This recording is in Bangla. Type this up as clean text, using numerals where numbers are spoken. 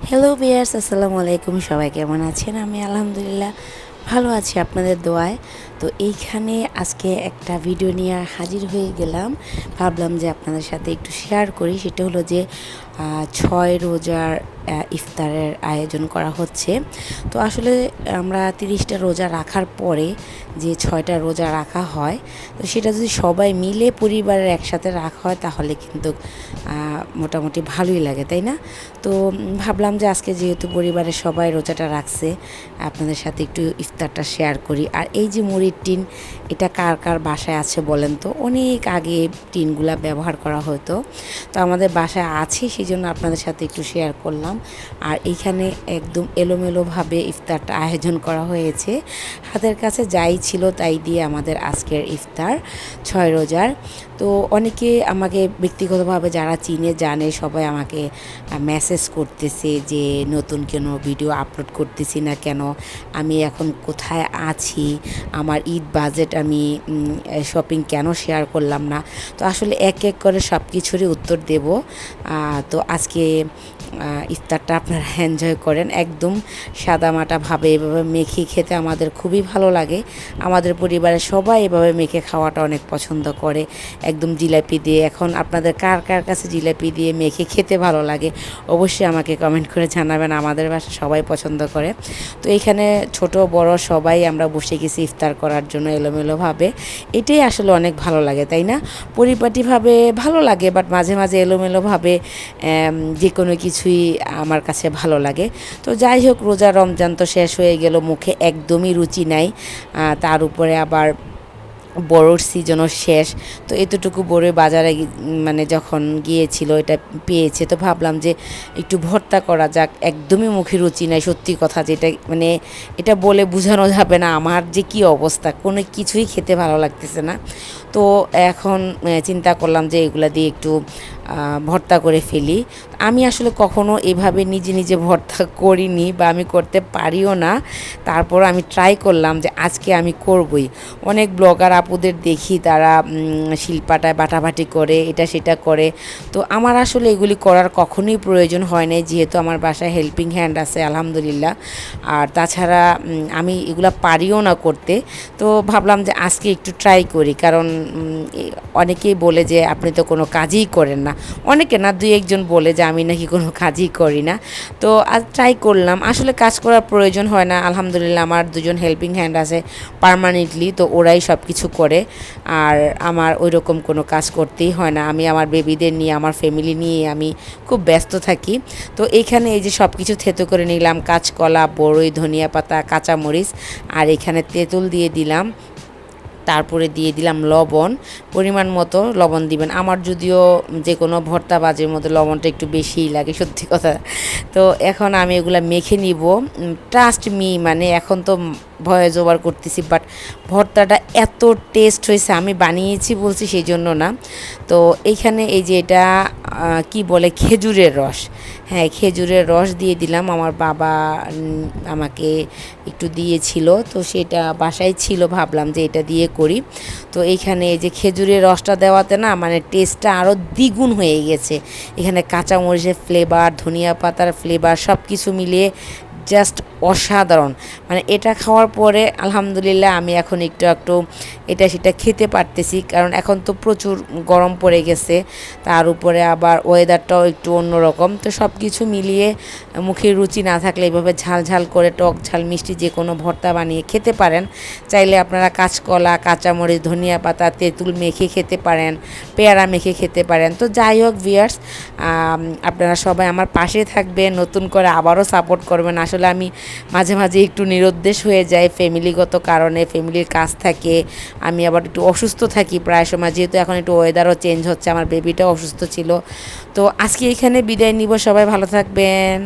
হ্যালো ভিউয়ার্স, আসসালামু আলাইকুম। সবাই কেমন আছেন? আমি আলহামদুলিল্লাহ ভালো আছি আপনাদের দোয়ায়। তো এইখানে আজকে একটা ভিডিও নিয়ে হাজির হয়ে গেলাম। ভাবলাম যে আপনাদের সাথে একটু শেয়ার করি। সেটা হলো যে ৬ রোজার ইফতারের আয়োজন করা হচ্ছে। তো আসলে আমরা ৩০টা রোজা রাখার পরে যে ৬টা রোজা রাখা হয়, তো সেটা যদি সবাই মিলে পরিবারের একসাথে রাখা হয় তাহলে কিন্তু মোটামুটি ভালোই লাগে, তাই না? তো ভাবলাম যে আজকে যেহেতু পরিবারের সবাই রোজাটা রাখছে, আপনাদের সাথে একটু ইফতারটা শেয়ার করি। আর এই যে মুড়ির টিন, এটা কার কার বাসায় আছে বলেন তো? অনেক আগে টিনগুলা ব্যবহার করা হতো, তো আমাদের বাসায় আছে, সেই জন্য আপনাদের সাথে একটু শেয়ার করলাম। আর এইখানে একদম এলোমেলোভাবে ইফতারটা আয়োজন করা হয়েছে। হাতের কাছে যাই ছিল তাই দিয়ে আমাদের আজকের ইফতার ৬ রোজার। তো অনেকে আমাকে ব্যক্তিগতভাবে যারা চিনে জানে সবাই আমাকে মেসেজ করতেছে যে নতুন কোনো ভিডিও আপলোড করতেছি না কেন, আমি এখন কোথায় আছি, আমার ঈদ বাজেট আমি শপিং কেন শেয়ার করলাম না। তো আসলে এক এক করে সব কিছুরই উত্তর দেব। তো আজকে ইফতারটা আপনারা এনজয় করেন। একদম সাদামাটাভাবে এভাবে মেখে খেতে আমাদের খুবই ভালো লাগে। আমাদের পরিবারের সবাই এভাবে মেখে খাওয়াটা অনেক পছন্দ করে, একদম জিলাপি দিয়ে। এখন আপনাদের কার কার কাছে জিলাপি দিয়ে মেখে খেতে ভালো লাগে অবশ্যই আমাকে কমেন্ট করে জানাবেন। আমাদের বাসায় সবাই পছন্দ করে। তো এইখানে ছোট বড় সবাই আমরা বসে গেছি ইফতার করার জন্য এলোমেলোভাবে। এটাই আসলে অনেক ভালো লাগে, তাই না? পরিপাটিভাবে ভালো লাগে, বাট মাঝে মাঝে এলোমেলোভাবে যে কোনো কিছুই আমার কাছে ভালো লাগে। তো যাই হোক, রোজা রমজান তো শেষ হয়ে গেল, মুখে একদমই রুচি নাই। তার উপরে আবার বড়োর সিজনও শেষ। তো এতটুকু বড়ই বাজারে মানে যখন গিয়েছিল এটা পেয়েছে, তো ভাবলাম যে একটু ভর্তা করা যাক। একদমই মুখে রুচি নাই, সত্যি কথা যেটা, মানে এটা বলে বোঝানো যাবে না আমার যে কী অবস্থা, কোনো কিছুই খেতে ভালো লাগতেছে না। তো এখন চিন্তা করলাম যে এগুলা দিয়ে একটু ভর্তা করে ফেলি। আমি আসলে কখনো এভাবে নিজে নিজে ভর্তা করিনি বা আমি করতে পারিও না। তারপর আমি ট্রাই করলাম যে আজকে আমি করবই। অনেক ব্লগার আপুদের দেখি তারা শিলপাটায় বাটাবাটি করে, এটা সেটা করে। তো আমার আসলে এগুলি করার কখনোই প্রয়োজন হয় নাই, যেহেতু আমার বাসায় হেল্পিং হ্যান্ড আছে আলহামদুলিল্লাহ। আর তাছাড়া আমি এগুলা পারিও না করতে। তো ভাবলাম যে আজকে একটু ট্রাই করি, কারণ অনেকেই বলে যে আপনি তো কোনো কাজই করেন না। অনেকে না, দুই একজন বলে যে আমি নাকি কোনো কাজই করি না। তো আজ ট্রাই করলাম। আসলে কাজ করার প্রয়োজন হয় না, আলহামদুলিল্লাহ আমার দুজন হেল্পিং হ্যান্ড আছে পার্মানেন্টলি, তো ওরাই সব কিছু করে। আর আমার ওই রকম কোনো কাজ করতেই হয় না। আমি আমার বেবিদের নিয়ে, আমার ফ্যামিলি নিয়ে আমি খুব ব্যস্ত থাকি। তো এইখানে এই যে সব কিছু থেতো করে নিলাম, কাঁচকলা, বড়ই, ধনিয়া পাতা, কাঁচামরিচ, আর এখানে তেঁতুল দিয়ে দিলাম। তারপরে দিয়ে দিলাম লবণ, পরিমাণ মতো লবণ দিবেন। আমার যদিও যে কোনো ভর্তা বাজের মধ্যে লবণটা একটু বেশিই লাগে, সত্যি কথা। তো এখন আমি এগুলা মেখে নিব। ট্রাস্ট মি, মানে এখন তো ভয়েস ওভার করতেছি, বাট ভর্তাটা এত টেস্ট হয়েছে, আমি বানিয়েছি বলছি সেই জন্য না। তো এইখানে এই যে এটা কি বলে, খেজুরের রস। হ্যাঁ, খেজুরের রস দিয়ে দিলাম। আমার বাবা আমাকে একটু দিয়েছিল, তো সেটা বাসায় ছিল, ভাবলাম যে এটা দিয়ে করি। তো এইখানে এই যে খেজুরের রসটা দেওয়াতে না, মানে টেস্টটা আরও দ্বিগুণ হয়ে গেছে। এখানে কাঁচামরিচের ফ্লেভার, ধনিয়া পাতার ফ্লেভার সব কিছু মিলিয়ে জাস্ট অসাধারণ। মানে এটা খাওয়ার পরে আলহামদুলিল্লাহ আমি এখন একটু একটু এটা সেটা খেতে পারতেছি, কারণ এখন তো প্রচুর গরম পড়ে গেছে, তার উপরে আবার ওয়েদারটাও একটু অন্যরকম। তো সব কিছু মিলিয়ে মুখের রুচি না থাকলে এভাবে ঝাল ঝাল করে টক ঝাল মিষ্টি যে কোনো ভর্তা বানিয়ে খেতে পারেন। চাইলে আপনারা কাঁচকলা, কাঁচামরিচ, ধনিয়া পাতা, তেঁতুল মেখে খেতে পারেন, পেয়ারা মেখে খেতে পারেন। তো যাই হোক ভিউয়ার্স, আপনারা সবাই আমার পাশে থাকবেন, নতুন করে আবারও সাপোর্ট করবেন। আসলে আমি মাঝে মাঝে একটু নিরুদ্দেশ হয়ে যাই ফ্যামিলিগত কারণে, ফ্যামিলির কাজ থাকে, আমি আবার একটু অসুস্থ থাকি প্রায় সময়, যেহেতু এখন একটু ওয়েদারও চেঞ্জ হচ্ছে, আমার বেবিটাও অসুস্থ ছিল। তো আজকে এখানে বিদায় নিব, সবাই ভালো থাকবেন।